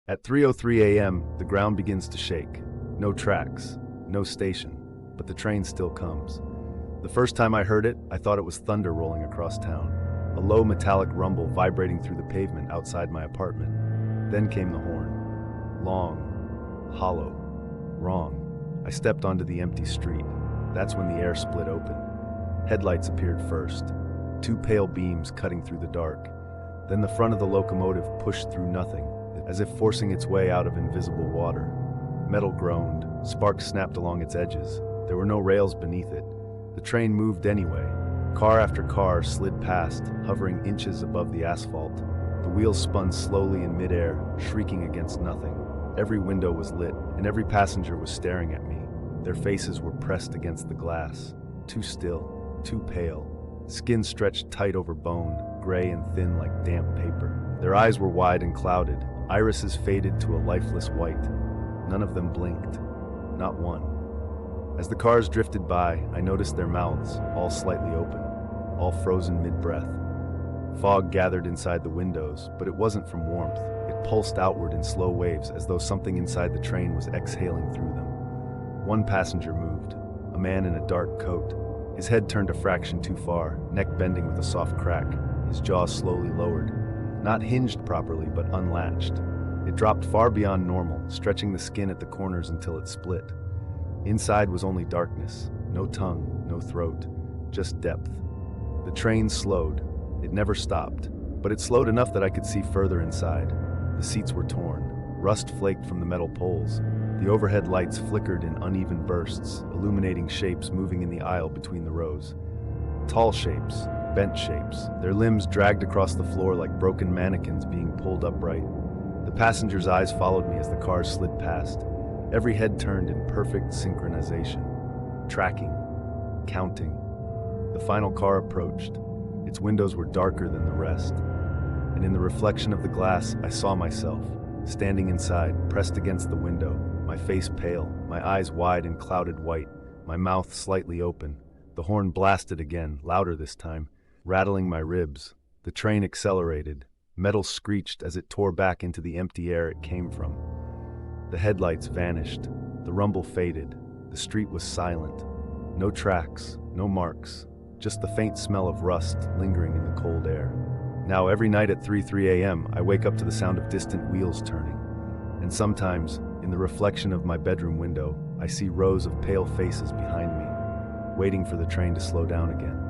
At 3:03 a.m., the ground begins to shake. No tracks, no station, but the train still comes. The first time I heard it, I thought it was thunder rolling across town, a low metallic rumble vibrating through the pavement outside my apartment. Then came the horn. Long, hollow, wrong. I stepped onto the empty street. That's when the air split open. Headlights appeared first, two pale beams cutting through the dark. Then the front of the locomotive pushed through nothing, as if forcing its way out of invisible water. Metal groaned, sparks snapped along its edges. There were no rails beneath it. The train moved anyway. Car after car slid past, hovering inches above the asphalt. The wheels spun slowly in midair, shrieking against nothing. Every window was lit, and every passenger was staring at me. Their faces were pressed against the glass, too still, too pale. Skin stretched tight over bone, gray and thin like damp paper. Their eyes were wide and clouded, irises faded to a lifeless white. None of them blinked, not one. As the cars drifted by, I noticed their mouths, all slightly open, all frozen mid-breath. Fog gathered inside the windows, but it wasn't from warmth. It pulsed outward in slow waves, as though something inside the train was exhaling through them. One passenger moved, a man in a dark coat. His head turned a fraction too far, neck bending with a soft crack, his jaw slowly lowered. Not hinged properly, but unlatched. It dropped far beyond normal, stretching the skin at the corners until it split. Inside was only darkness, no tongue, no throat, just depth. The train slowed. It never stopped, but it slowed enough that I could see further inside. The seats were torn. Rust flaked from the metal poles. The overhead lights flickered in uneven bursts, illuminating shapes moving in the aisle between the rows. Tall shapes, bent shapes, their limbs dragged across the floor like broken mannequins being pulled upright. The passengers' eyes followed me as the cars slid past. Every head turned in perfect synchronization. Tracking, counting. The final car approached. Its windows were darker than the rest. And in the reflection of the glass, I saw myself, standing inside, pressed against the window, my face pale, my eyes wide and clouded white, my mouth slightly open. The horn blasted again, louder this time, rattling my ribs. The train accelerated. Metal screeched as it tore back into the empty air it came from. The headlights vanished. The rumble faded. The street was silent. No tracks, no marks, just the faint smell of rust lingering in the cold air. Now every night at 3:03 a.m., I wake up to the sound of distant wheels turning. And sometimes, in the reflection of my bedroom window, I see rows of pale faces behind me, waiting for the train to slow down again.